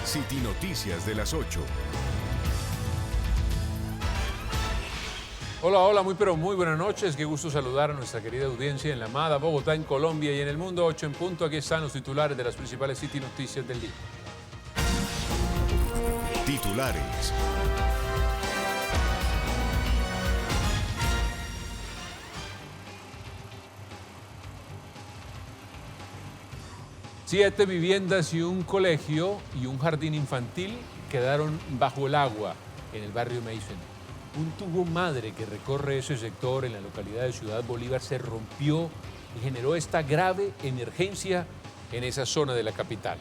City Noticias de las 8. Hola, hola, muy buenas noches. Qué gusto saludar a nuestra querida audiencia en la amada Bogotá, en Colombia y en el mundo. 8 en punto. Aquí están los titulares de las principales City Noticias del día. Titulares. Siete viviendas y un colegio y un jardín infantil quedaron bajo el agua en el barrio Mason. Un tubo madre que recorre ese sector en la localidad de Ciudad Bolívar se rompió y generó esta grave emergencia en esa zona de la capital.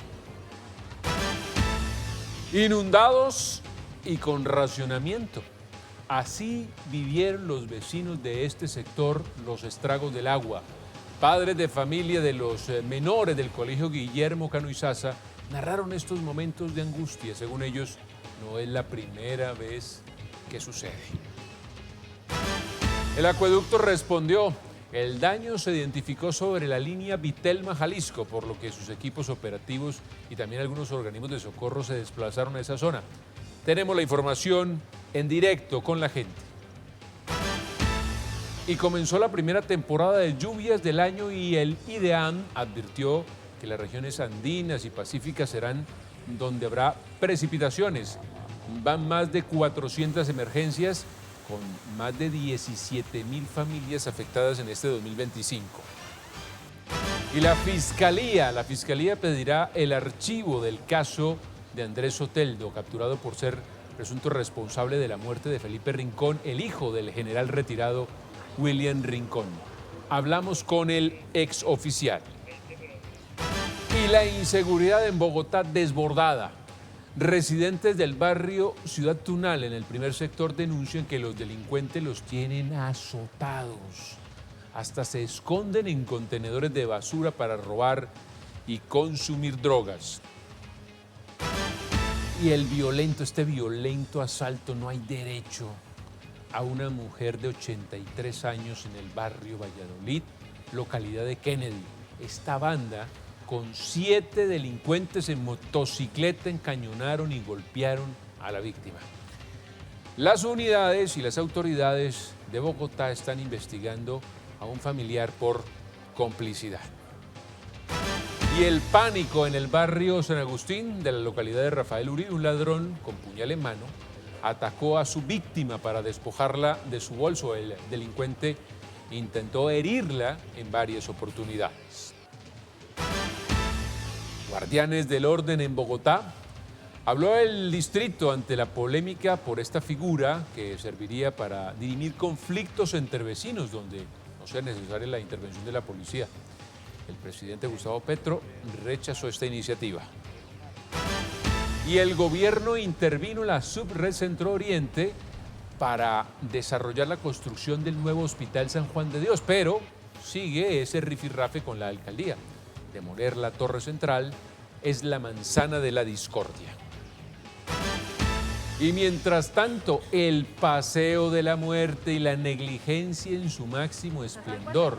Inundados y con racionamiento. Así vivieron los vecinos de este sector los estragos del agua. Padres de familia de los menores del colegio Guillermo Cano Izaza narraron estos momentos de angustia. Según ellos, no es la primera vez que sucede. El acueducto respondió. El daño se identificó sobre la línea Vitelma-Jalisco, por lo que sus equipos operativos y también algunos organismos de socorro se desplazaron a esa zona. Tenemos la información en directo con la gente. Y comenzó la primera temporada de lluvias del año y el IDEAM advirtió que las regiones andinas y pacíficas serán donde habrá precipitaciones. Van más de 400 emergencias con más de 17.000 familias afectadas en este 2025. Y la Fiscalía pedirá el archivo del caso de Andrés Soteldo, capturado por ser presunto responsable de la muerte de Felipe Rincón, el hijo del general retirado William Rincón. Hablamos con el exoficial. Y la inseguridad en Bogotá desbordada. Residentes del barrio Ciudad Tunal, en el primer sector, denuncian que los delincuentes los tienen azotados. Hasta se esconden en contenedores de basura para robar y consumir drogas. Y este violento asalto, no hay derecho, a una mujer de 83 años en el barrio Valladolid, localidad de Kennedy. Esta banda, con 7 delincuentes en motocicleta, encañonaron y golpearon a la víctima. Las unidades y las autoridades de Bogotá están investigando a un familiar por complicidad. Y el pánico en el barrio San Agustín de la localidad de Rafael Uribe. Un ladrón con puñal en mano atacó a su víctima para despojarla de su bolso. El delincuente intentó herirla en varias oportunidades. Guardianes del orden en Bogotá. Habló el distrito ante la polémica por esta figura que serviría para dirimir conflictos entre vecinos donde no sea necesaria la intervención de la policía. El presidente Gustavo Petro rechazó esta iniciativa. Y el gobierno intervino en la Subred Centro Oriente para desarrollar la construcción del nuevo Hospital San Juan de Dios, pero sigue ese rifirrafe con la alcaldía. Demoler la torre central es la manzana de la discordia. Y mientras tanto, el paseo de la muerte y la negligencia en su máximo esplendor.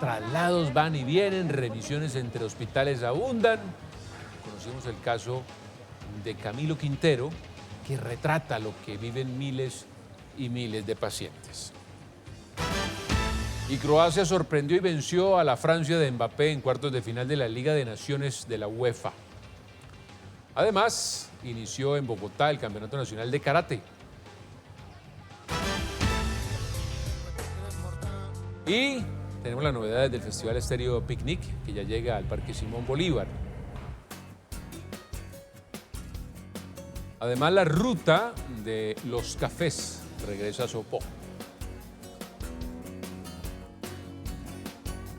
Traslados van y vienen, revisiones entre hospitales abundan. Conocimos el caso de Camilo Quintero, que retrata lo que viven miles y miles de pacientes. Y Croacia sorprendió y venció a la Francia de Mbappé en cuartos de final de la Liga de Naciones de la UEFA. Además, inició en Bogotá el Campeonato Nacional de Karate. Y tenemos las novedades del Festival Estéreo Picnic, que ya llega al Parque Simón Bolívar. Además, la ruta de los cafés regresa a Sopó.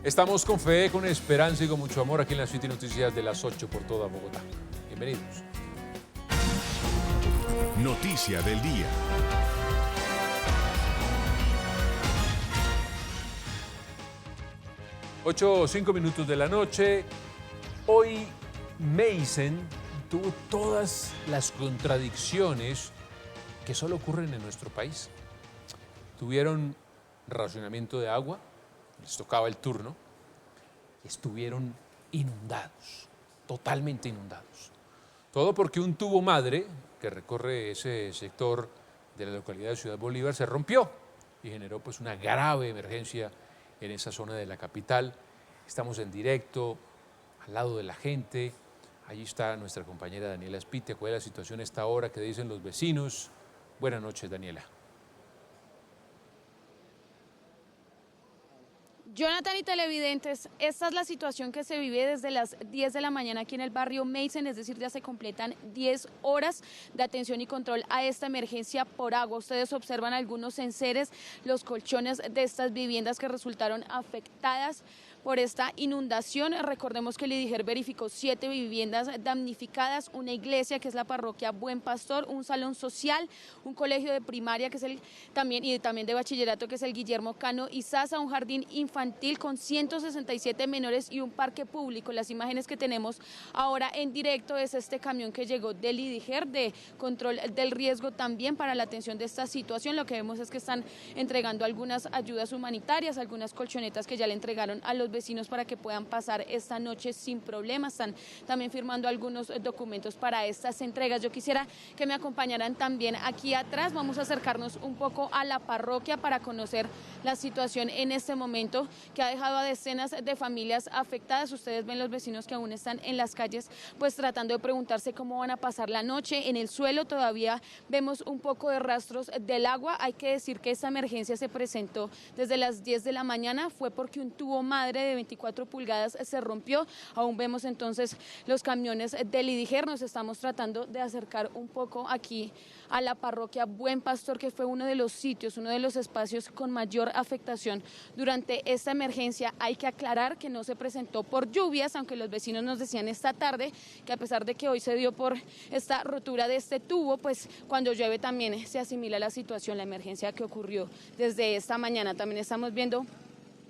Estamos con fe, con esperanza y con mucho amor aquí en las City Noticias de las 8 por toda Bogotá. Bienvenidos. Noticia del día. Ocho o 5 minutos de la noche. Hoy Mason tuvo todas las contradicciones que solo ocurren en nuestro país. Tuvieron racionamiento de agua, les tocaba el turno, estuvieron inundados, totalmente inundados. Todo porque un tubo madre que recorre ese sector de la localidad de Ciudad Bolívar se rompió y generó pues una grave emergencia en esa zona de la capital. Estamos en directo, al lado de la gente. Allí está nuestra compañera Daniela Espitia. ¿Cuál es la situación a esta hora? ¿Qué dicen los vecinos? Buenas noches, Daniela. Jonathan y televidentes, esta es la situación que se vive desde las 10 de la mañana aquí en el barrio Mason, es decir, ya se completan 10 horas de atención y control a esta emergencia por agua. Ustedes observan algunos enseres, los colchones de estas viviendas que resultaron afectadas por esta inundación. Recordemos que el IDIGER verificó 7 viviendas damnificadas, una iglesia que es la parroquia Buen Pastor, un salón social, un colegio de primaria que es también de bachillerato que es el Guillermo Cano Izaza, un jardín infantil con 167 menores y un parque público. Las imágenes que tenemos ahora en directo es este camión que llegó del IDIGER de control del riesgo también para la atención de esta situación. Lo que vemos es que están entregando algunas ayudas humanitarias, algunas colchonetas que ya le entregaron a los vecinos para que puedan pasar esta noche sin problemas. Están también firmando algunos documentos para estas entregas. Yo quisiera que me acompañaran también aquí atrás. Vamos a acercarnos un poco a la parroquia para conocer la situación en este momento que ha dejado a decenas de familias afectadas. Ustedes ven los vecinos que aún están en las calles pues tratando de preguntarse cómo van a pasar la noche. En el suelo todavía vemos un poco de rastros del agua. Hay que decir que esta emergencia se presentó desde las 10 de la mañana. Fue porque un tubo madre de 24 pulgadas se rompió. Aún vemos entonces los camiones del IDIGER. Nos estamos tratando de acercar un poco aquí a la parroquia Buen Pastor, que fue uno de los sitios, uno de los espacios con mayor afectación durante esta emergencia. Hay que aclarar que no se presentó por lluvias, aunque los vecinos nos decían esta tarde que a pesar de que hoy se dio por esta rotura de este tubo, pues cuando llueve también se asimila la situación, la emergencia que ocurrió desde esta mañana. También estamos viendo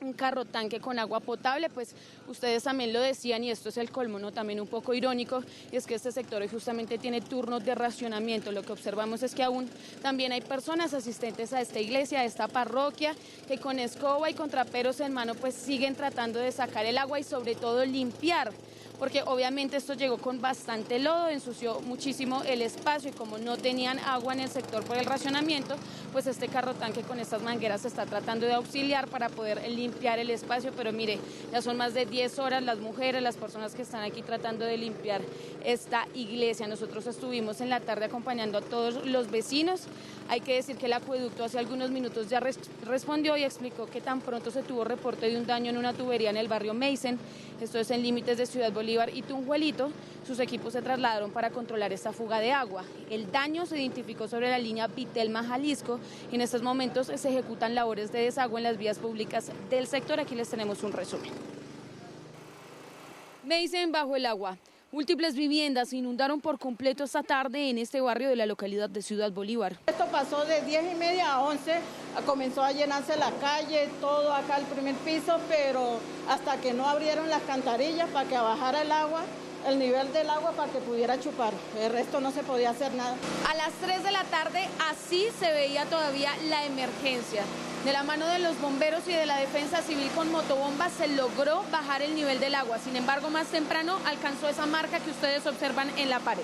un carro tanque con agua potable, pues ustedes también lo decían y esto es el colmo, ¿no? También un poco irónico, y es que este sector hoy justamente tiene turnos de racionamiento. Lo que observamos es que aún también hay personas asistentes a esta iglesia, a esta parroquia, que con escoba y con traperos en mano pues siguen tratando de sacar el agua y sobre todo limpiar, porque obviamente esto llegó con bastante lodo, ensució muchísimo el espacio y como no tenían agua en el sector por el racionamiento, pues este carro tanque con estas mangueras se está tratando de auxiliar para poder limpiar el espacio. Pero mire, ya son más de 10 horas las mujeres, las personas que están aquí tratando de limpiar esta iglesia. Nosotros estuvimos en la tarde acompañando a todos los vecinos. Hay que decir que el acueducto hace algunos minutos ya respondió y explicó que tan pronto se tuvo reporte de un daño en una tubería en el barrio Mason, esto es en límites de Ciudad Bolívar y Tunjuelito, sus equipos se trasladaron para controlar esta fuga de agua. El daño se identificó sobre la línea Vitelma-Jalisco y en estos momentos se ejecutan labores de desagüe en las vías públicas del sector. Aquí les tenemos un resumen. Mason bajo el agua. Múltiples viviendas se inundaron por completo esta tarde en este barrio de la localidad de Ciudad Bolívar. Esto pasó de 10:30 a 11, comenzó a llenarse la calle, todo acá el primer piso, pero hasta que no abrieron las cantarillas para que bajara el agua, el nivel del agua para que pudiera chupar. El resto no se podía hacer nada. A las 3 de la tarde así se veía todavía la emergencia. De la mano de los bomberos y de la defensa civil con motobombas se logró bajar el nivel del agua. Sin embargo, más temprano alcanzó esa marca que ustedes observan en la pared.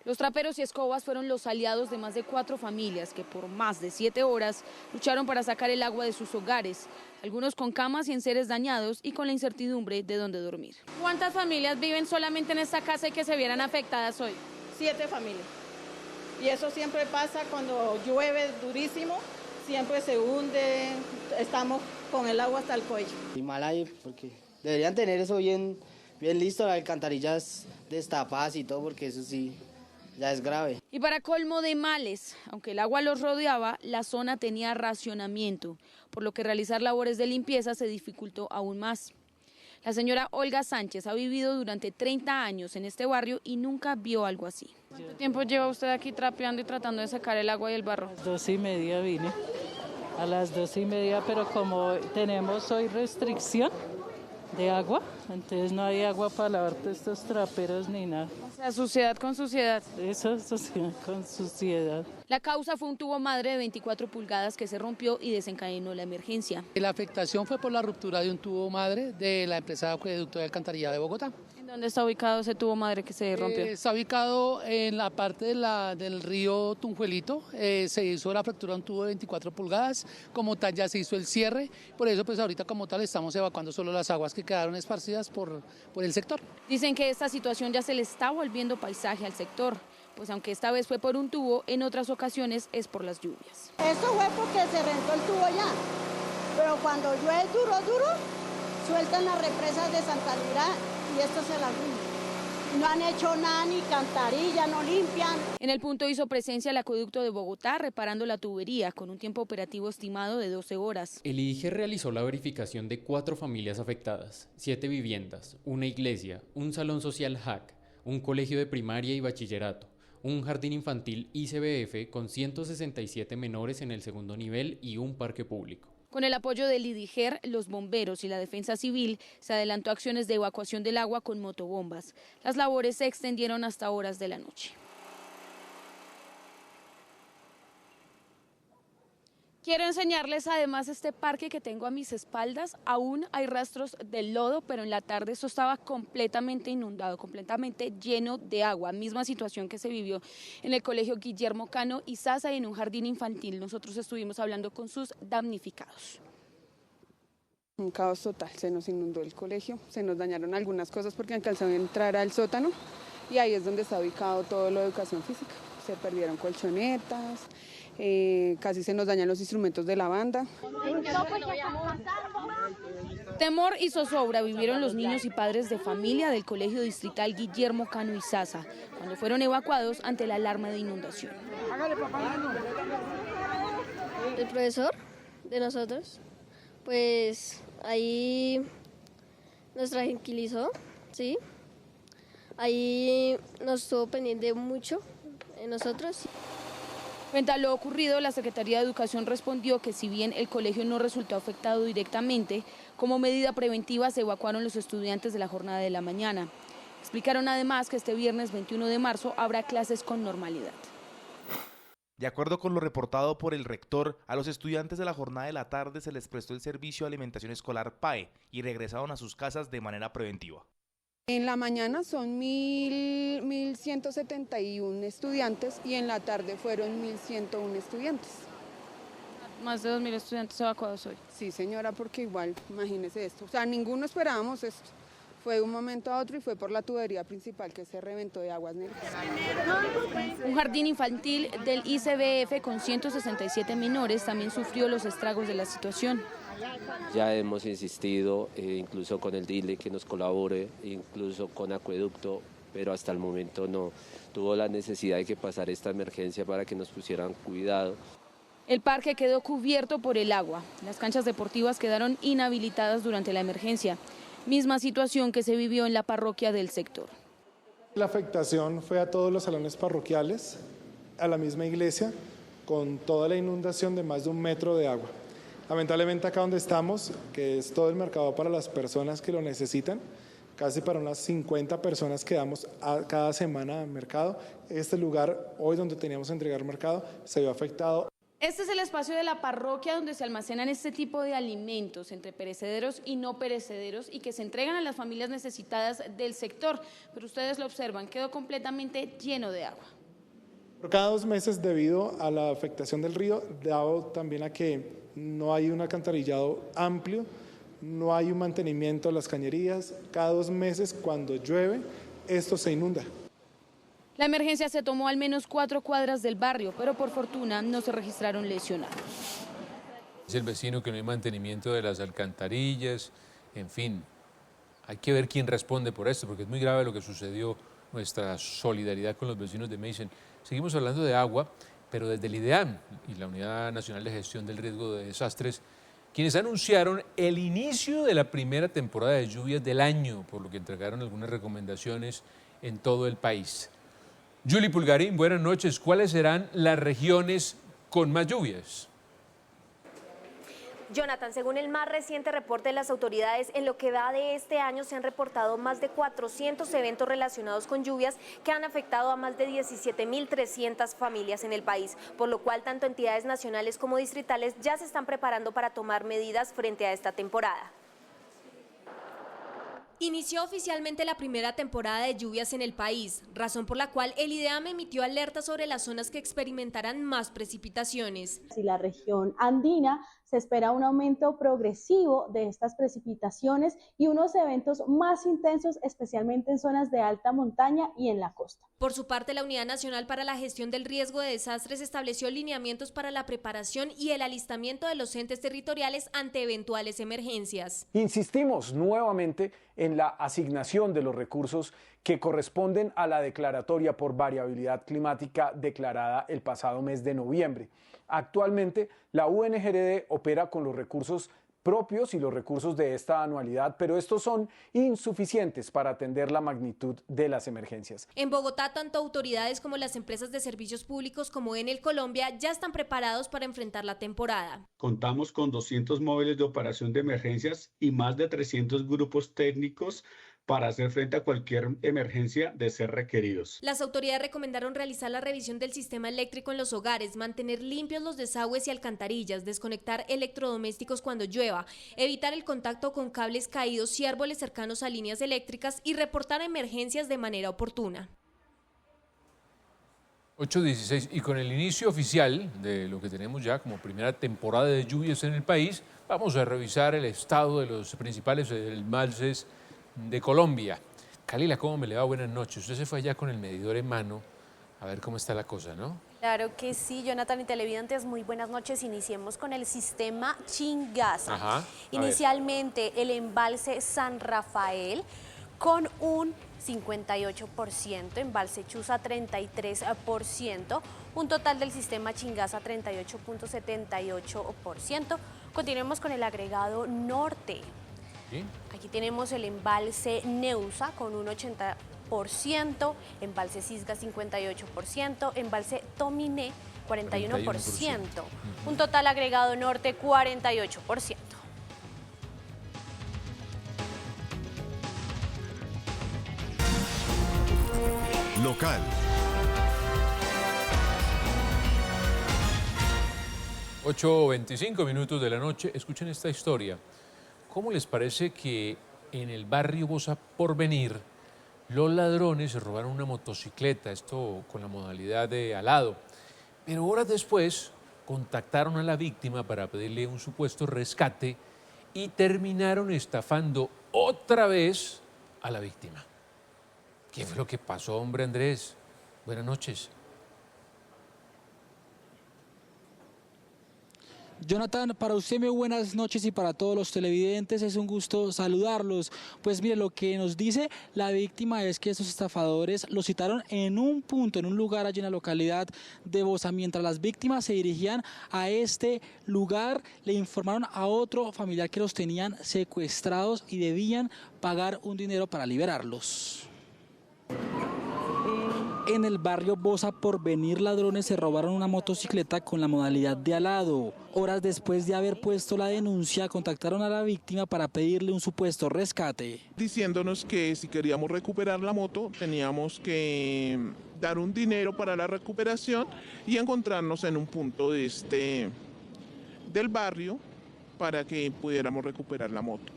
Los traperos y escobas fueron los aliados de más de 4 familias que por más de 7 horas lucharon para sacar el agua de sus hogares, algunos con camas y enseres dañados y con la incertidumbre de dónde dormir. ¿Cuántas familias viven solamente en esta casa y que se vieran afectadas hoy? 7 familias. Y eso siempre pasa cuando llueve durísimo, siempre se hunde, estamos con el agua hasta el cuello. Y mal ahí porque deberían tener eso bien listo, las alcantarillas destapadas y todo, porque eso sí ya es grave. Y para colmo de males, aunque el agua los rodeaba, la zona tenía racionamiento, por lo que realizar labores de limpieza se dificultó aún más. La señora Olga Sánchez ha vivido durante 30 años en este barrio y nunca vio algo así. ¿Cuánto tiempo lleva usted aquí trapeando y tratando de sacar el agua y el barro? A las 2:30 vine, a las 2:30, pero como tenemos hoy restricción de agua, entonces no hay agua para lavar estos traperos ni nada. O sea, suciedad con suciedad. Eso con suciedad. La causa fue un tubo madre de 24 pulgadas que se rompió y desencadenó la emergencia. La afectación fue por la ruptura de un tubo madre de la empresa de acueducto de alcantarilla de Bogotá. ¿Dónde está ubicado ese tubo madre que se rompió? Está ubicado en la parte del río Tunjuelito. Se hizo la fractura de un tubo de 24 pulgadas, como tal ya se hizo el cierre, por eso pues ahorita como tal estamos evacuando solo las aguas que quedaron esparcidas por el sector. Dicen que esta situación ya se le está volviendo paisaje al sector, pues aunque esta vez fue por un tubo, en otras ocasiones es por las lluvias. Eso fue porque se rentó el tubo ya, pero cuando llueve duro, sueltan las represas de Santa Lira y esto se la arruina. No han hecho nada, ni cantarilla, no limpian. En el punto hizo presencia el acueducto de Bogotá reparando la tubería con un tiempo operativo estimado de 12 horas. El IDIGER realizó la verificación de 4 familias afectadas, 7 viviendas, una iglesia, un salón social HAC, un colegio de primaria y bachillerato, un jardín infantil ICBF con 167 menores en el segundo nivel y un parque público. Con el apoyo del IDIGER, los bomberos y la defensa civil, se adelantó acciones de evacuación del agua con motobombas. Las labores se extendieron hasta horas de la noche. Quiero enseñarles además este parque que tengo a mis espaldas. Aún hay rastros del lodo, pero en la tarde esto estaba completamente inundado, completamente lleno de agua. Misma situación que se vivió en el colegio Guillermo Cano y Sasa y en un jardín infantil. Nosotros estuvimos hablando con sus damnificados. Un caos total, se nos inundó el colegio, se nos dañaron algunas cosas porque alcanzaron a entrar al sótano y ahí es donde está ubicado todo lo de educación física. Se perdieron colchonetas, casi se nos dañan los instrumentos de la banda. Temor y zozobra vivieron los niños y padres de familia del Colegio Distrital Guillermo Cano y Sasa cuando fueron evacuados ante la alarma de inundación. El profesor de nosotros, pues ahí nos tranquilizó, ¿sí? Ahí nos estuvo pendiente mucho en nosotros. Frente a lo ocurrido, la Secretaría de Educación respondió que si bien el colegio no resultó afectado directamente, como medida preventiva se evacuaron los estudiantes de la jornada de la mañana. Explicaron además que este viernes 21 de marzo habrá clases con normalidad. De acuerdo con lo reportado por el rector, a los estudiantes de la jornada de la tarde se les prestó el servicio de alimentación escolar PAE y regresaron a sus casas de manera preventiva. En la mañana son 1.171 estudiantes y en la tarde fueron 1.101 estudiantes. Más de 2.000 estudiantes evacuados hoy. Sí, señora, porque igual, imagínese esto. O sea, ninguno esperábamos esto. Fue de un momento a otro y fue por la tubería principal que se reventó de aguas negras. Un jardín infantil del ICBF con 167 menores también sufrió los estragos de la situación. Ya hemos insistido, incluso con el DILE que nos colabore, incluso con Acueducto, pero hasta el momento no tuvo la necesidad de que pasara esta emergencia para que nos pusieran cuidado. El parque quedó cubierto por el agua. Las canchas deportivas quedaron inhabilitadas durante la emergencia. Misma situación que se vivió en la parroquia del sector. La afectación fue a todos los salones parroquiales, a la misma iglesia, con toda la inundación de más de 1 metro de agua. Lamentablemente acá donde estamos, que es todo el mercado para las personas que lo necesitan, casi para unas 50 personas que damos cada semana al mercado. Este lugar, hoy donde teníamos que entregar mercado, se vio afectado. Este es el espacio de la parroquia donde se almacenan este tipo de alimentos entre perecederos y no perecederos y que se entregan a las familias necesitadas del sector. Pero ustedes lo observan, quedó completamente lleno de agua. Cada 2 meses, debido a la afectación del río, dado también a que no hay un alcantarillado amplio, no hay un mantenimiento de las cañerías, cada 2 meses cuando llueve, esto se inunda. La emergencia se tomó al menos 4 cuadras del barrio, pero por fortuna no se registraron lesionados. Dice el vecino que no hay mantenimiento de las alcantarillas, en fin. Hay que ver quién responde por esto, porque es muy grave lo que sucedió. Nuestra solidaridad con los vecinos de Meissen. Seguimos hablando de agua, pero desde el IDEAM y la Unidad Nacional de Gestión del Riesgo de Desastres, quienes anunciaron el inicio de la primera temporada de lluvias del año, por lo que entregaron algunas recomendaciones en todo el país. Julie Pulgarín, buenas noches. ¿Cuáles serán las regiones con más lluvias? Jonathan, según el más reciente reporte de las autoridades, en lo que va de este año se han reportado más de 400 eventos relacionados con lluvias que han afectado a más de 17.300 familias en el país, por lo cual tanto entidades nacionales como distritales ya se están preparando para tomar medidas frente a esta temporada. Inició oficialmente la primera temporada de lluvias en el país, razón por la cual el IDEAM emitió alerta sobre las zonas que experimentarán más precipitaciones. En la región andina se espera un aumento progresivo de estas precipitaciones y unos eventos más intensos, especialmente en zonas de alta montaña y en la costa. Por su parte, la Unidad Nacional para la Gestión del Riesgo de Desastres estableció lineamientos para la preparación y el alistamiento de los entes territoriales ante eventuales emergencias. Insistimos nuevamente en la asignación de los recursos que corresponden a la declaratoria por variabilidad climática declarada el pasado mes de noviembre. Actualmente, la UNGRD opera con los recursos propios y los recursos de esta anualidad, pero estos son insuficientes para atender la magnitud de las emergencias. En Bogotá, tanto autoridades como las empresas de servicios públicos como Enel Colombia ya están preparados para enfrentar la temporada. Contamos con 200 móviles de operación de emergencias y más de 300 grupos técnicos para hacer frente a cualquier emergencia de ser requeridos. Las autoridades recomendaron realizar la revisión del sistema eléctrico en los hogares, mantener limpios los desagües y alcantarillas, desconectar electrodomésticos cuando llueva, evitar el contacto con cables caídos y árboles cercanos a líneas eléctricas y reportar emergencias de manera oportuna. 8:16 y con el inicio oficial de lo que tenemos ya como primera temporada de lluvias en el país, vamos a revisar el estado de los principales embalses de Colombia. Kalila, ¿cómo me le va? Buenas noches. Usted se fue allá con el medidor en mano a ver cómo está la cosa, ¿no? Claro que sí, Jonathan y televidentes, muy buenas noches. Iniciemos con el sistema Chingaza. Ajá, inicialmente el embalse San Rafael con un 58%, embalse Chuza 33%, un total del sistema Chingaza 38.78%. Continuemos con el agregado norte. ¿Sí? Aquí tenemos el embalse Neusa con un 80%, embalse Cisga 58%, embalse Tominé 41%, un total agregado norte 48%. Local. Ocho 25 minutos de la noche. Escuchen esta historia. ¿Cómo les parece que en el barrio Bosa Porvenir los ladrones se robaron una motocicleta, esto con la modalidad de alado? Pero horas después contactaron a la víctima para pedirle un supuesto rescate y terminaron estafando otra vez a la víctima. ¿Qué fue lo que pasó, hombre Andrés? Buenas noches. Jonathan, para usted muy buenas noches y para todos los televidentes, es un gusto saludarlos. Pues mire, lo que nos dice la víctima es que estos estafadores lo citaron en un punto, en un lugar allí en la localidad de Bosa. Mientras las víctimas se dirigían a este lugar, le informaron a otro familiar que los tenían secuestrados y debían pagar un dinero para liberarlos. En el barrio Bosa Porvenir, ladrones se robaron una motocicleta con la modalidad de alado. Horas después de haber puesto la denuncia, contactaron a la víctima para pedirle un supuesto rescate. Diciéndonos que si queríamos recuperar la moto, teníamos que dar un dinero para la recuperación y encontrarnos en un punto del barrio para que pudiéramos recuperar la moto.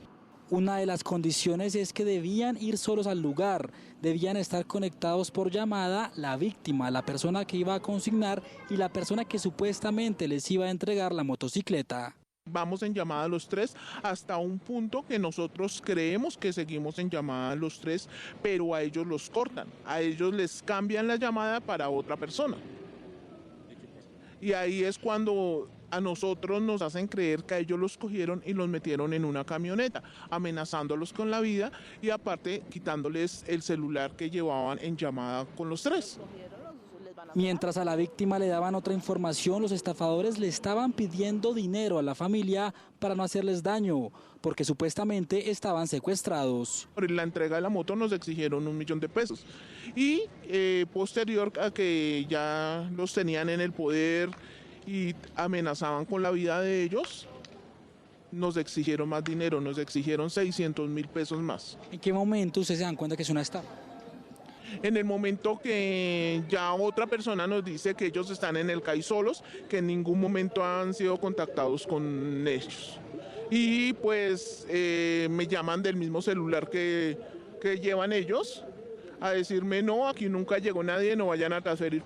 Una de las condiciones es que debían ir solos al lugar, debían estar conectados por llamada la víctima, la persona que iba a consignar y la persona que supuestamente les iba a entregar la motocicleta. Vamos en llamada los tres hasta un punto que nosotros creemos que seguimos en llamada los tres, pero a ellos los cortan, a ellos les cambian la llamada para otra persona. Y ahí es cuando a nosotros nos hacen creer que a ellos los cogieron y los metieron en una camioneta, amenazándolos con la vida y aparte quitándoles el celular que llevaban en llamada con los tres. Mientras a la víctima le daban otra información, los estafadores le estaban pidiendo dinero a la familia para no hacerles daño, porque supuestamente estaban secuestrados. Por la entrega de la moto nos exigieron $1.000.000 y posterior a que ya los tenían en el poder y amenazaban con la vida de ellos, nos exigieron más dinero, nos exigieron $600.000 más. ¿En qué momento ustedes se dan cuenta que es una estafa? En el momento que ya otra persona nos dice que ellos están en el CAI solos, que en ningún momento han sido contactados con ellos. y pues me llaman del mismo celular que llevan ellos a decirme no, aquí nunca llegó nadie, no vayan a transferir.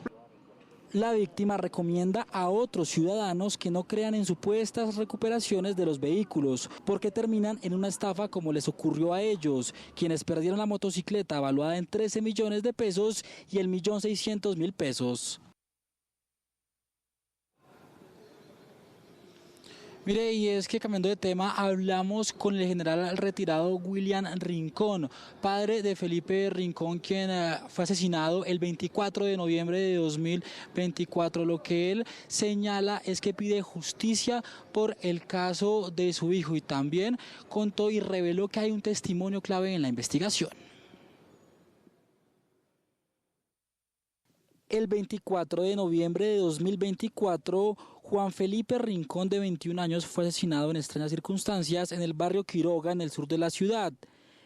La víctima recomienda a otros ciudadanos que no crean en supuestas recuperaciones de los vehículos, porque terminan en una estafa como les ocurrió a ellos, quienes perdieron la motocicleta valuada en 13 millones de pesos y el 1.600.000 pesos. Mire, y es que cambiando de tema, hablamos con el general retirado William Rincón, padre de Felipe Rincón, quien fue asesinado el 24 de noviembre de 2024. Lo que él señala es que pide justicia por el caso de su hijo y también contó y reveló que hay un testimonio clave en la investigación. El 24 de noviembre de 2024, Juan Felipe Rincón, de 21 años, fue asesinado en extrañas circunstancias en el barrio Quiroga, en el sur de la ciudad.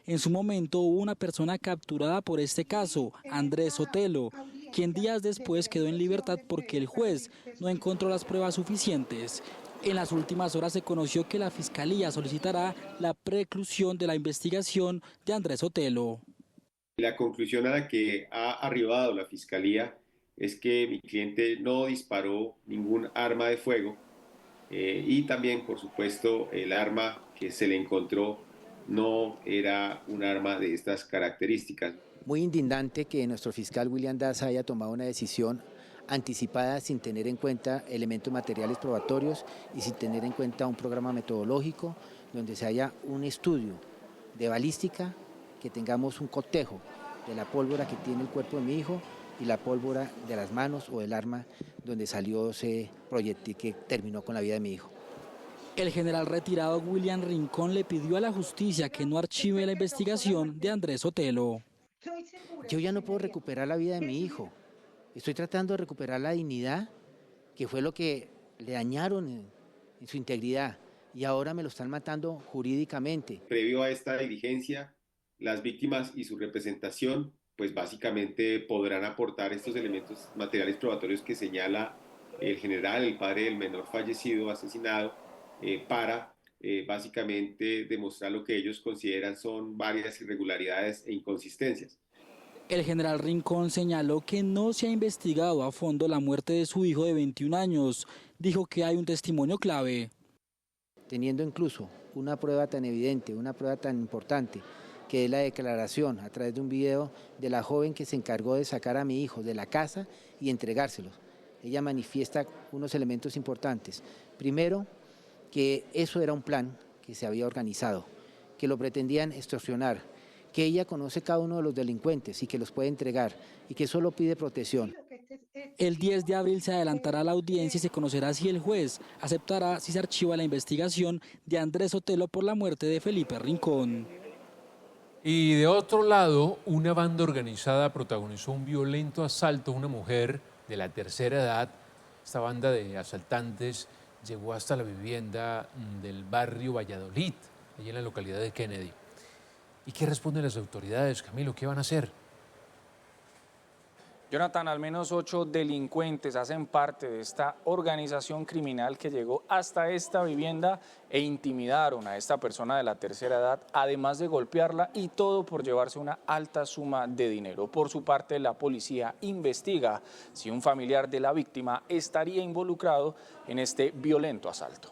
En su momento hubo una persona capturada por este caso, Andrés Sotelo, quien días después quedó en libertad porque el juez no encontró las pruebas suficientes. En las últimas horas se conoció que la Fiscalía solicitará la preclusión de la investigación de Andrés Sotelo. La conclusión a la que ha arribado la Fiscalía es que mi cliente no disparó ningún arma de fuego y también, por supuesto, el arma que se le encontró no era un arma de estas características. Muy indignante que nuestro fiscal William Daza haya tomado una decisión anticipada sin tener en cuenta elementos materiales probatorios y sin tener en cuenta un programa metodológico donde se haya un estudio de balística, que tengamos un cotejo de la pólvora que tiene el cuerpo de mi hijo y la pólvora de las manos o del arma donde salió ese proyectil que terminó con la vida de mi hijo. El general retirado William Rincón le pidió a la justicia que no archive la investigación de Andrés Sotelo. Yo ya no puedo recuperar la vida de mi hijo. Estoy tratando de recuperar la dignidad, que fue lo que le dañaron en su integridad, y ahora me lo están matando jurídicamente. Previo a esta diligencia, las víctimas y su representación pues básicamente podrán aportar estos elementos materiales probatorios que señala el general, el padre del menor fallecido, asesinado, para básicamente demostrar lo que ellos consideran son varias irregularidades e inconsistencias. El general Rincón señaló que no se ha investigado a fondo la muerte de su hijo de 21 años. Dijo que hay un testimonio clave. Teniendo incluso una prueba tan evidente, una prueba tan importante, que es la declaración a través de un video de la joven que se encargó de sacar a mi hijo de la casa y entregárselos. Ella manifiesta unos elementos importantes. Primero, que eso era un plan que se había organizado, que lo pretendían extorsionar, que ella conoce cada uno de los delincuentes y que los puede entregar y que solo pide protección. El 10 de abril se adelantará la audiencia y se conocerá si el juez aceptará si se archiva la investigación de Andrés Sotelo por la muerte de Felipe Rincón. Y de otro lado, una banda organizada protagonizó un violento asalto a una mujer de la tercera edad. Esta banda de asaltantes llegó hasta la vivienda del barrio Valladolid, allí en la localidad de Kennedy. ¿Y qué responden las autoridades, Camilo? ¿Qué van a hacer? Jonathan, al menos 8 delincuentes hacen parte de esta organización criminal que llegó hasta esta vivienda e intimidaron a esta persona de la tercera edad, además de golpearla, y todo por llevarse una alta suma de dinero. Por su parte, la policía investiga si un familiar de la víctima estaría involucrado en este violento asalto.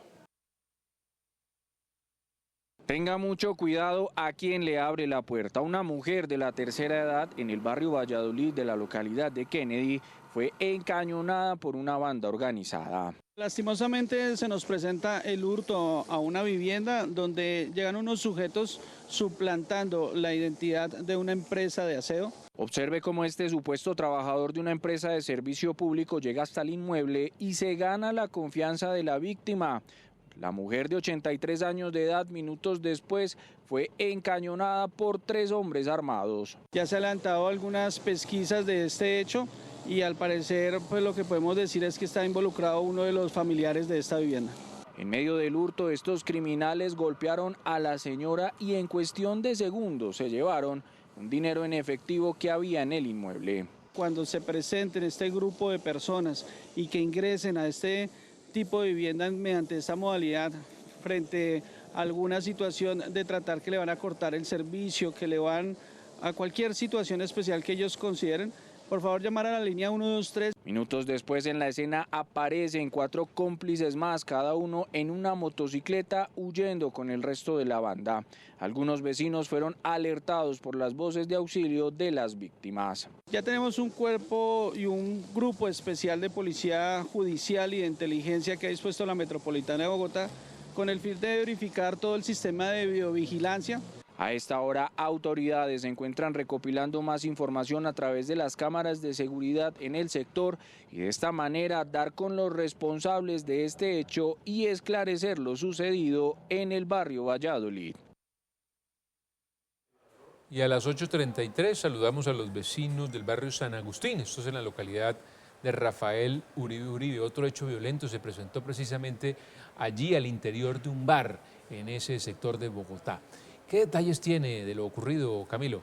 Tenga mucho cuidado a quien le abre la puerta. Una mujer de la tercera edad en el barrio Valladolid de la localidad de Kennedy fue encañonada por una banda organizada. Lastimosamente se nos presenta el hurto a una vivienda donde llegan unos sujetos suplantando la identidad de una empresa de aseo. Observe cómo este supuesto trabajador de una empresa de servicio público llega hasta el inmueble y se gana la confianza de la víctima. La mujer de 83 años de edad, minutos después, fue encañonada por 3 hombres armados. Ya se han adelantado algunas pesquisas de este hecho y al parecer pues lo que podemos decir es que está involucrado uno de los familiares de esta vivienda. En medio del hurto, estos criminales golpearon a la señora y en cuestión de segundos se llevaron un dinero en efectivo que había en el inmueble. Cuando se presenten este grupo de personas y que ingresen a este tipo de vivienda mediante esta modalidad frente a alguna situación de tratar que le van a cortar el servicio, que le van a cualquier situación especial que ellos consideren, por favor llamar a la línea 123. Minutos después en la escena aparecen 4 cómplices más, cada uno en una motocicleta huyendo con el resto de la banda. Algunos vecinos fueron alertados por las voces de auxilio de las víctimas. Ya tenemos un cuerpo y un grupo especial de policía judicial y de inteligencia que ha dispuesto la Metropolitana de Bogotá con el fin de verificar todo el sistema de videovigilancia. A esta hora, autoridades se encuentran recopilando más información a través de las cámaras de seguridad en el sector y de esta manera dar con los responsables de este hecho y esclarecer lo sucedido en el barrio Valladolid. Y a las 8:33 saludamos a los vecinos del barrio San Agustín, esto es en la localidad de Rafael Uribe Uribe. Otro hecho violento se presentó precisamente allí al interior de un bar en ese sector de Bogotá. ¿Qué detalles tiene de lo ocurrido, Camilo?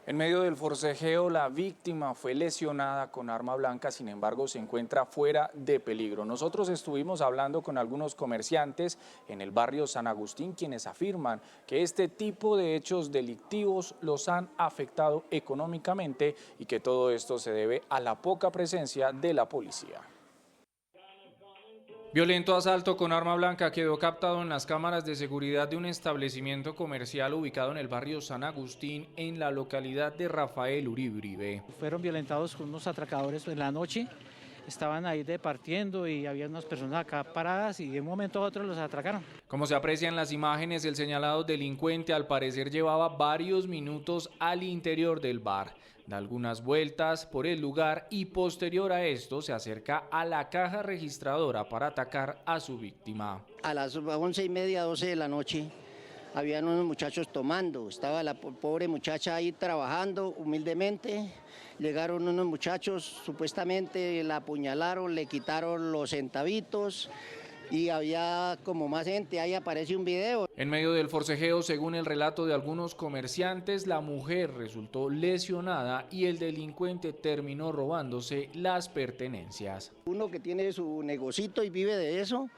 En medio del forcejeo, la víctima fue lesionada con arma blanca, sin embargo, se encuentra fuera de peligro. Nosotros estuvimos hablando con algunos comerciantes en el barrio San Agustín, quienes afirman que este tipo de hechos delictivos los han afectado económicamente y que todo esto se debe a la poca presencia de la policía. Violento asalto con arma blanca quedó captado en las cámaras de seguridad de un establecimiento comercial ubicado en el barrio San Agustín, en la localidad de Rafael Uribe Uribe. Fueron violentados con unos atracadores en la noche, estaban ahí departiendo y había unas personas acá paradas y de un momento a otro los atracaron. Como se aprecia en las imágenes, el señalado delincuente al parecer llevaba varios minutos al interior del bar. Da algunas vueltas por el lugar y posterior a esto se acerca a la caja registradora para atacar a su víctima. A las 11:30, 12 de la noche, habían unos muchachos tomando, estaba la pobre muchacha ahí trabajando humildemente, llegaron unos muchachos, supuestamente la apuñalaron, le quitaron los centavitos, y había como más gente, ahí aparece un video. En medio del forcejeo, según el relato de algunos comerciantes, la mujer resultó lesionada y el delincuente terminó robándose las pertenencias. Uno que tiene su negocito y vive de eso,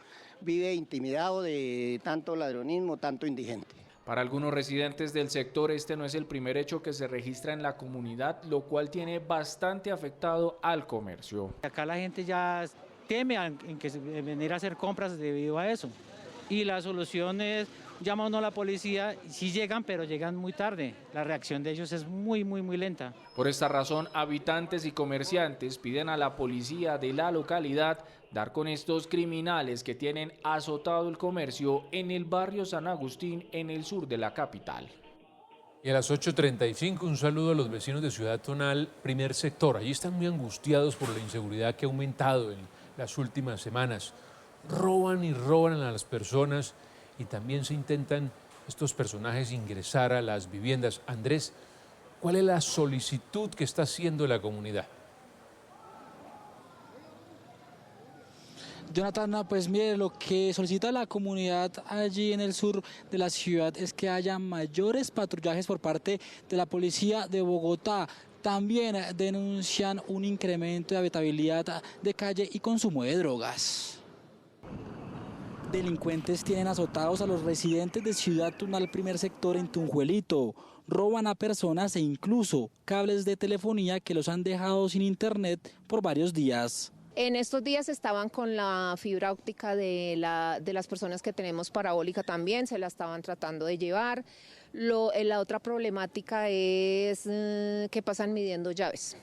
vive intimidado de tanto ladronismo, tanto indigente. Para algunos residentes del sector, este no es el primer hecho que se registra en la comunidad, lo cual tiene bastante afectado al comercio. Acá la gente ya teme en que venir a hacer compras debido a eso. Y la solución es, llama uno a la policía, sí llegan, pero llegan muy tarde. La reacción de ellos es muy lenta. Por esta razón, habitantes y comerciantes piden a la policía de la localidad dar con estos criminales que tienen azotado el comercio en el barrio San Agustín, en el sur de la capital. Y a las 8:35 un saludo a los vecinos de Ciudad Tonal, primer sector. Allí están muy angustiados por la inseguridad que ha aumentado en las últimas semanas. Roban y roban a las personas y también se intentan estos personajes ingresar a las viviendas. Andrés, ¿cuál es la solicitud que está haciendo la comunidad? Jonathan, pues mire, lo que solicita la comunidad allí en el sur de la ciudad es que haya mayores patrullajes por parte de la policía de Bogotá. También denuncian un incremento de habitabilidad de calle y consumo de drogas. Delincuentes tienen azotados a los residentes de Ciudad Tunal, primer sector en Tunjuelito. Roban a personas e incluso cables de telefonía que los han dejado sin internet por varios días. En estos días estaban con la fibra óptica de las personas que tenemos parabólica también, se la estaban tratando de llevar. La otra problemática es que pasan midiendo llaves,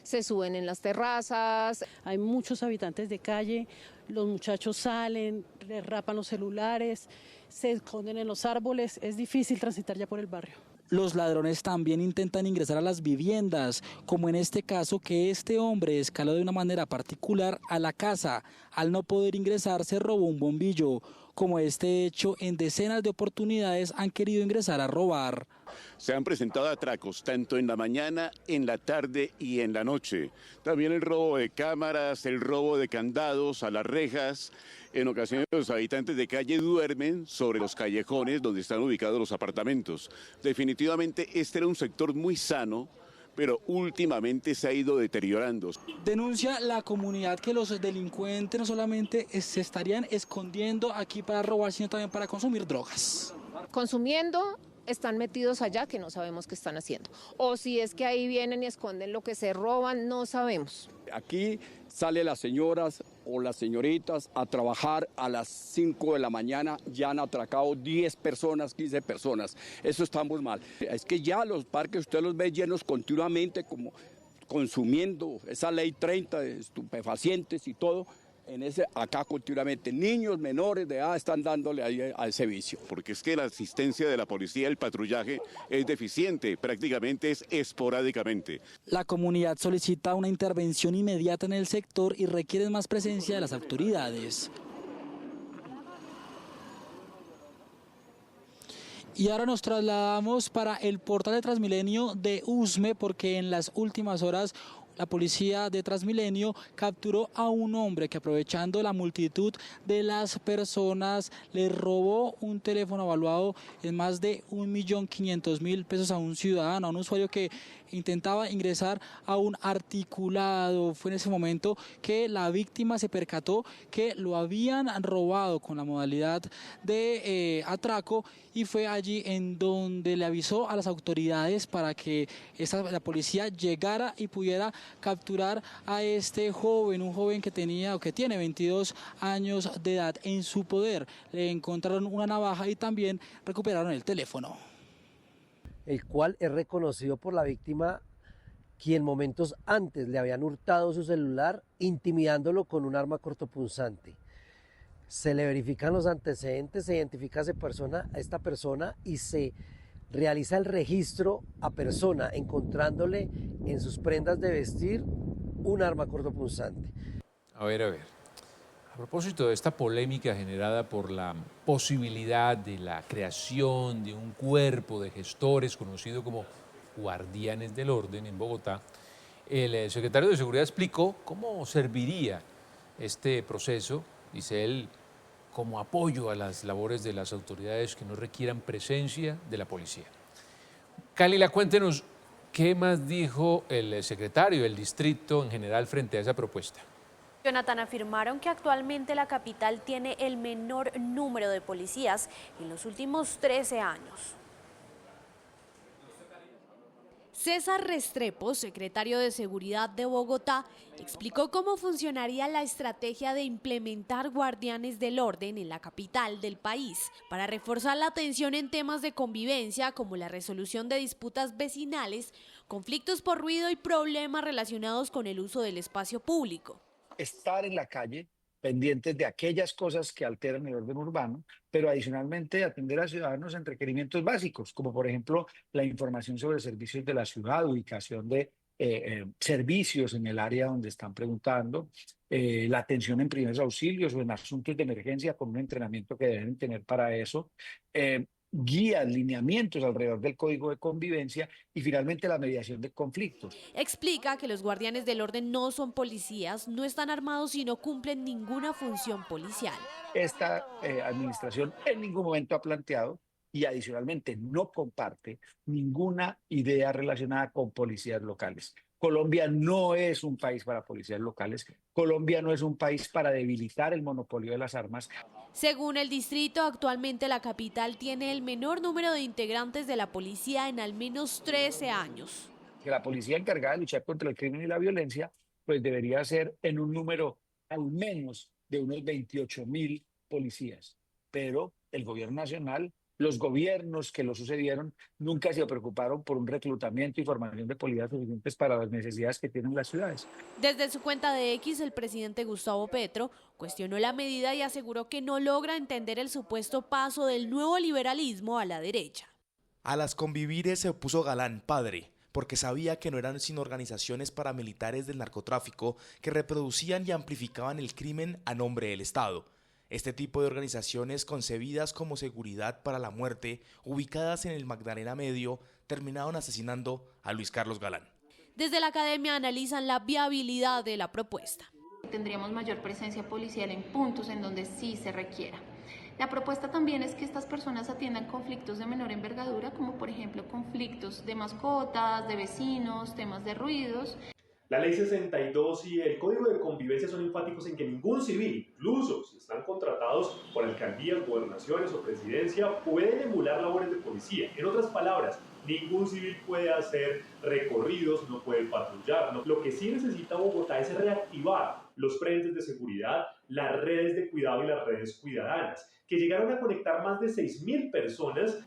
se suben en las terrazas. Hay muchos habitantes de calle, los muchachos salen, les rapan los celulares, se esconden en los árboles, es difícil transitar ya por el barrio. Los ladrones también intentan ingresar a las viviendas, como en este caso que este hombre escaló de una manera particular a la casa. Al no poder ingresar se robó un bombillo. Como este hecho, en decenas de oportunidades han querido ingresar a robar. Se han presentado atracos tanto en la mañana, en la tarde y en la noche. También el robo de cámaras, el robo de candados a las rejas. En ocasiones los habitantes de calle duermen sobre los callejones donde están ubicados los apartamentos. Definitivamente este era un sector muy sano, pero últimamente se ha ido deteriorando. Denuncia la comunidad que los delincuentes no solamente se estarían escondiendo aquí para robar, sino también para consumir drogas. Consumiendo, están metidos allá que no sabemos qué están haciendo. O si es que ahí vienen y esconden lo que se roban, no sabemos. Aquí salen las señoras o las señoritas a trabajar a las 5 de la mañana, ya han atracado 10 personas, 15 personas. Eso está muy mal. Es que ya los parques usted los ve llenos continuamente como consumiendo esa ley 30 de estupefacientes y todo. Acá continuamente niños menores de edad están dándole a ese vicio. Porque es que la asistencia de la policía, el patrullaje es deficiente, prácticamente es esporádicamente. La comunidad solicita una intervención inmediata en el sector y requiere más presencia de las autoridades. Y ahora nos trasladamos para el portal de Transmilenio de Usme, porque en las últimas horas la policía de Transmilenio capturó a un hombre que, aprovechando la multitud de las personas, le robó un teléfono evaluado en más de 1.500.000 pesos a un ciudadano, a un usuario que intentaba ingresar a un articulado. Fue en ese momento que la víctima se percató que lo habían robado con la modalidad de atraco, y fue allí en donde le avisó a las autoridades para que la policía llegara y pudiera capturar a este joven, un joven que tiene 22 años de edad. En su poder le encontraron una navaja y también recuperaron el teléfono, el cual es reconocido por la víctima, quien momentos antes le habían hurtado su celular, intimidándolo con un arma cortopunzante. Se le verifican los antecedentes, se identifica a esta persona y se realiza el registro a persona, encontrándole en sus prendas de vestir un arma cortopunzante. A ver. A propósito de esta polémica generada por la posibilidad de la creación de un cuerpo de gestores conocido como guardianes del orden en Bogotá, el secretario de Seguridad explicó cómo serviría este proceso, dice él, como apoyo a las labores de las autoridades que no requieran presencia de la policía. Kalila, cuéntenos qué más dijo el secretario del distrito en general frente a esa propuesta. Jonathan, afirmaron que actualmente la capital tiene el menor número de policías en los últimos 13 años. César Restrepo, secretario de Seguridad de Bogotá, explicó cómo funcionaría la estrategia de implementar guardianes del orden en la capital del país para reforzar la atención en temas de convivencia como la resolución de disputas vecinales, conflictos por ruido y problemas relacionados con el uso del espacio público. Estar en la calle, pendientes de aquellas cosas que alteran el orden urbano, pero adicionalmente atender a ciudadanos en requerimientos básicos, como por ejemplo la información sobre servicios de la ciudad, ubicación de servicios en el área donde están preguntando, la atención en primeros auxilios o en asuntos de emergencia con un entrenamiento que deben tener para eso, guías, lineamientos alrededor del código de convivencia y finalmente la mediación de conflictos. Explica que los guardianes del orden no son policías, no están armados y no cumplen ninguna función policial. Esta administración en ningún momento ha planteado y adicionalmente no comparte ninguna idea relacionada con policías locales. Colombia no es un país para policías locales. Colombia no es un país para debilitar el monopolio de las armas. Según el distrito, actualmente la capital tiene el menor número de integrantes de la policía en al menos 13 años. Que la policía encargada de luchar contra el crimen y la violencia, pues debería ser en un número al menos de unos 28.000 policías. Pero el gobierno nacional, los gobiernos que lo sucedieron, nunca se preocuparon por un reclutamiento y formación de policías suficientes para las necesidades que tienen las ciudades. Desde su cuenta de X, el presidente Gustavo Petro cuestionó la medida y aseguró que no logra entender el supuesto paso del nuevo liberalismo a la derecha. A las convivires se opuso Galán padre, porque sabía que no eran sino organizaciones paramilitares del narcotráfico que reproducían y amplificaban el crimen a nombre del Estado. Este tipo de organizaciones concebidas como seguridad para la muerte, ubicadas en el Magdalena Medio, terminaron asesinando a Luis Carlos Galán. Desde la academia analizan la viabilidad de la propuesta. Tendríamos mayor presencia policial en puntos en donde sí se requiera. La propuesta también es que estas personas atiendan conflictos de menor envergadura, como por ejemplo conflictos de mascotas, de vecinos, temas de ruidos. La Ley 62 y el Código de Convivencia son enfáticos en que ningún civil, incluso si están contratados por alcaldías, gobernaciones o presidencia, pueden emular labores de policía. En otras palabras, ningún civil puede hacer recorridos, no puede patrullar. Lo que sí necesita Bogotá es reactivar los frentes de seguridad, las redes de cuidado y las redes cuidadanas, que llegaron a conectar más de 6.000 personas.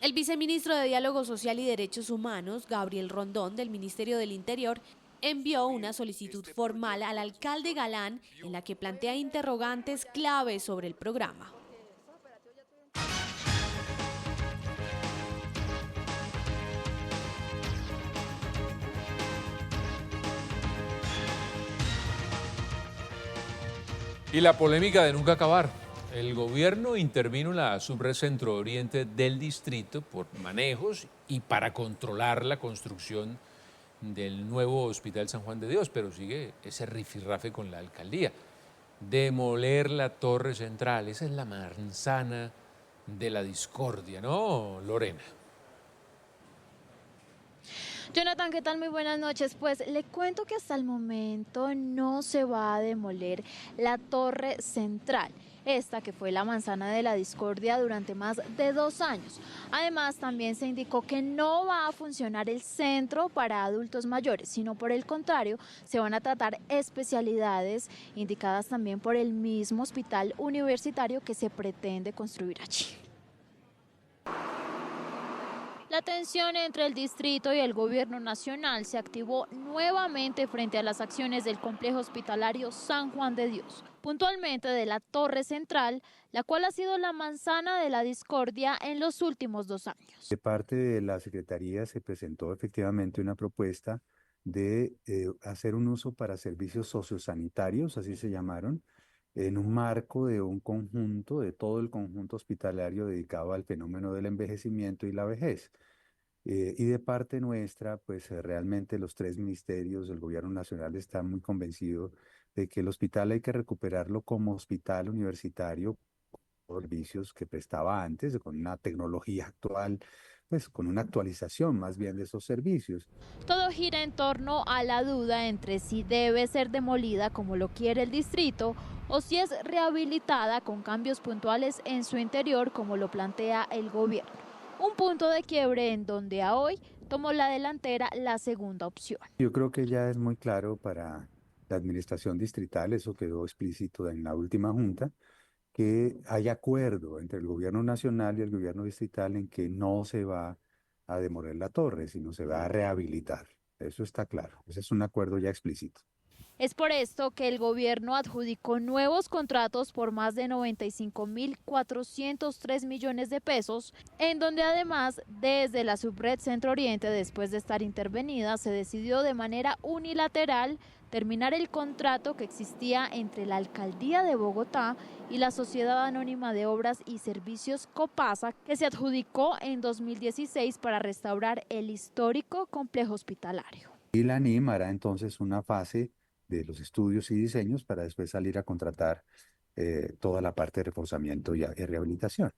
El viceministro de Diálogo Social y Derechos Humanos, Gabriel Rondón, del Ministerio del Interior, envió una solicitud formal al alcalde Galán en la que plantea interrogantes claves sobre el programa. Y la polémica de nunca acabar. El gobierno intervino en la subred centro-oriente del distrito por manejos y para controlar la construcción del nuevo Hospital San Juan de Dios, pero sigue ese rifirrafe con la alcaldía. Demoler la torre central, esa es la manzana de la discordia, ¿no, Lorena? Jonathan, ¿qué tal? Muy buenas noches. Pues le cuento que hasta el momento no se va a demoler la torre central. Esta que fue la manzana de la discordia durante más de 2 años. Además, también se indicó que no va a funcionar el centro para adultos mayores, sino por el contrario, se van a tratar especialidades indicadas también por el mismo hospital universitario que se pretende construir allí. La tensión entre el distrito y el gobierno nacional se activó nuevamente frente a las acciones del complejo hospitalario San Juan de Dios, puntualmente de la torre central, la cual ha sido la manzana de la discordia en los últimos 2 años. De parte de la Secretaría se presentó efectivamente una propuesta de hacer un uso para servicios sociosanitarios, así se llamaron, en un marco de un conjunto, de todo el conjunto hospitalario dedicado al fenómeno del envejecimiento y la vejez. Y de parte nuestra, pues realmente los 3 ministerios del gobierno nacional están muy convencidos de que el hospital hay que recuperarlo como hospital universitario, servicios que prestaba antes, con una tecnología actual, pues con una actualización más bien de esos servicios. Todo gira en torno a la duda entre si debe ser demolida como lo quiere el distrito o si es rehabilitada con cambios puntuales en su interior como lo plantea el gobierno. Un punto de quiebre en donde a hoy tomó la delantera la segunda opción. Yo creo que ya es muy claro para la administración distrital, eso quedó explícito en la última junta, que hay acuerdo entre el gobierno nacional y el gobierno distrital en que no se va a demoler la torre, sino se va a rehabilitar. Eso está claro, ese es un acuerdo ya explícito. Es por esto que el gobierno adjudicó nuevos contratos por más de 95.403 millones de pesos, en donde además desde la subred Centro Oriente, después de estar intervenida, se decidió de manera unilateral terminar el contrato que existía entre la Alcaldía de Bogotá y la Sociedad Anónima de Obras y Servicios Copasa, que se adjudicó en 2016 para restaurar el histórico complejo hospitalario. Y la ANIM hará entonces una fase de los estudios y diseños para después salir a contratar toda la parte de reforzamiento y rehabilitación.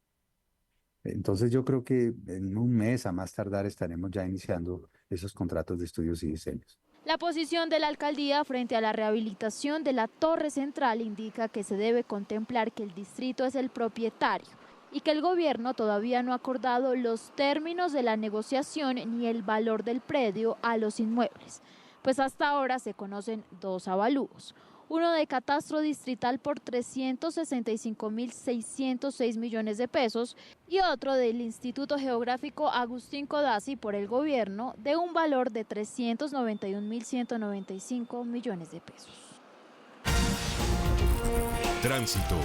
Entonces yo creo que en un mes a más tardar estaremos ya iniciando esos contratos de estudios y diseños. La posición de la alcaldía frente a la rehabilitación de la torre central indica que se debe contemplar que el distrito es el propietario y que el gobierno todavía no ha acordado los términos de la negociación ni el valor del predio a los inmuebles. Pues hasta ahora se conocen 2 avalúos, uno de catastro distrital por 365.606 millones de pesos y otro del Instituto Geográfico Agustín Codazzi por el gobierno de un valor de 391.195 millones de pesos. Tránsito.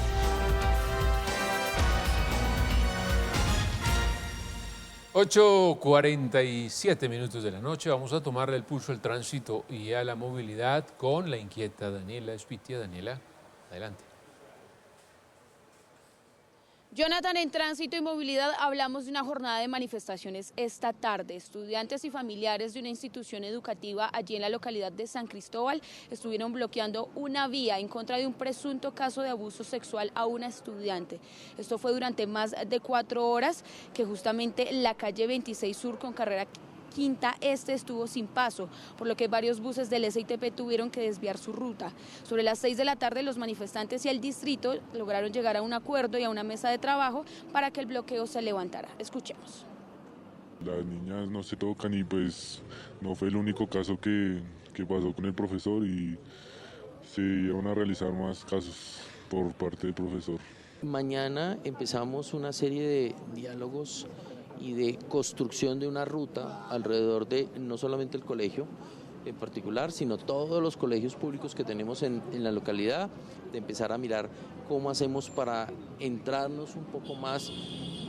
(8:47 de la noche). Vamos a tomarle el pulso al tránsito y a la movilidad con la inquieta Daniela Espitia. Daniela, adelante. Jonathan, en Tránsito y Movilidad hablamos de una jornada de manifestaciones esta tarde. Estudiantes y familiares de una institución educativa allí en la localidad de San Cristóbal estuvieron bloqueando una vía en contra de un presunto caso de abuso sexual a una estudiante. Esto fue durante más de 4 horas que justamente la calle 26 Sur con carrera Quinta Este estuvo sin paso, por lo que varios buses del SITP tuvieron que desviar su ruta. Sobre las 6 de la tarde, los manifestantes y el distrito lograron llegar a un acuerdo y a una mesa de trabajo para que el bloqueo se levantara. Escuchemos. Las niñas no se tocan y pues no fue el único caso que pasó con el profesor y se iban a realizar más casos por parte del profesor. Mañana empezamos una serie de diálogos y de construcción de una ruta alrededor de no solamente el colegio en particular, sino todos los colegios públicos que tenemos en la localidad, de empezar a mirar cómo hacemos para entrarnos un poco más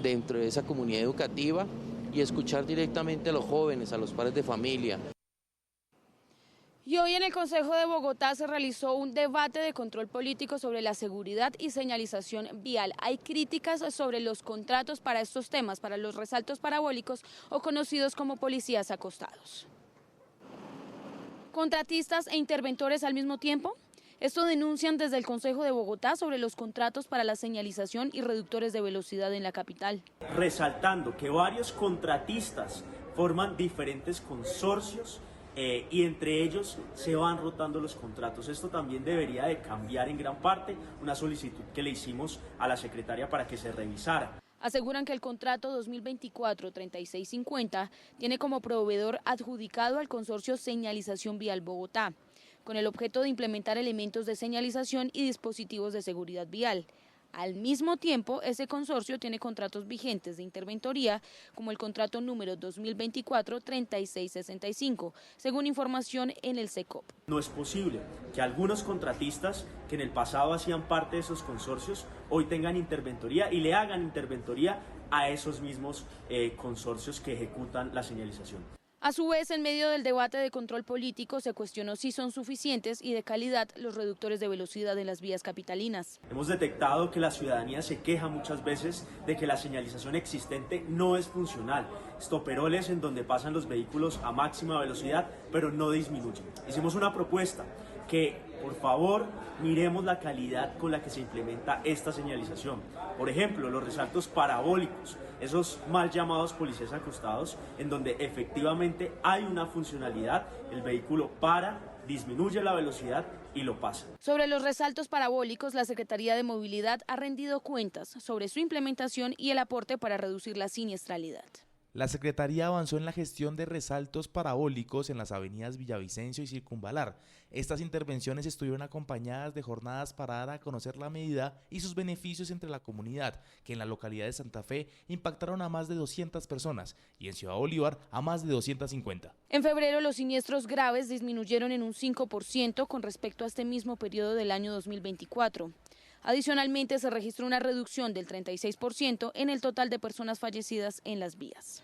dentro de esa comunidad educativa y escuchar directamente a los jóvenes, a los padres de familia. Y hoy en el Consejo de Bogotá se realizó un debate de control político sobre la seguridad y señalización vial. Hay críticas sobre los contratos para estos temas, para los resaltos parabólicos o conocidos como policías acostados. ¿Contratistas e interventores al mismo tiempo? Esto denuncian desde el Consejo de Bogotá sobre los contratos para la señalización y reductores de velocidad en la capital. Resaltando que varios contratistas forman diferentes consorcios y entre ellos se van rotando los contratos. Esto también debería de cambiar en gran parte, una solicitud que le hicimos a la secretaria para que se revisara. Aseguran que el contrato 2024-3650 tiene como proveedor adjudicado al consorcio Señalización Vial Bogotá, con el objeto de implementar elementos de señalización y dispositivos de seguridad vial. Al mismo tiempo, ese consorcio tiene contratos vigentes de interventoría, como el contrato número 2024-3665, según información en el SECOP. No es posible que algunos contratistas que en el pasado hacían parte de esos consorcios hoy tengan interventoría y le hagan interventoría a esos mismos consorcios que ejecutan la señalización. A su vez, en medio del debate de control político, se cuestionó si son suficientes y de calidad los reductores de velocidad en las vías capitalinas. Hemos detectado que la ciudadanía se queja muchas veces de que la señalización existente no es funcional. Estoperoles en donde pasan los vehículos a máxima velocidad, pero no disminuyen. Hicimos una propuesta que, por favor, miremos la calidad con la que se implementa esta señalización. Por ejemplo, los resaltos parabólicos, esos mal llamados policías acostados, en donde efectivamente hay una funcionalidad, el vehículo para, disminuye la velocidad y lo pasa. Sobre los resaltos parabólicos, la Secretaría de Movilidad ha rendido cuentas sobre su implementación y el aporte para reducir la siniestralidad. La Secretaría avanzó en la gestión de resaltos parabólicos en las avenidas Villavicencio y Circunvalar. Estas intervenciones estuvieron acompañadas de jornadas para dar a conocer la medida y sus beneficios entre la comunidad, que en la localidad de Santa Fe impactaron a más de 200 personas y en Ciudad Bolívar a más de 250. En febrero, los siniestros graves disminuyeron en un 5% con respecto a este mismo periodo del año 2024. Adicionalmente, se registró una reducción del 36% en el total de personas fallecidas en las vías.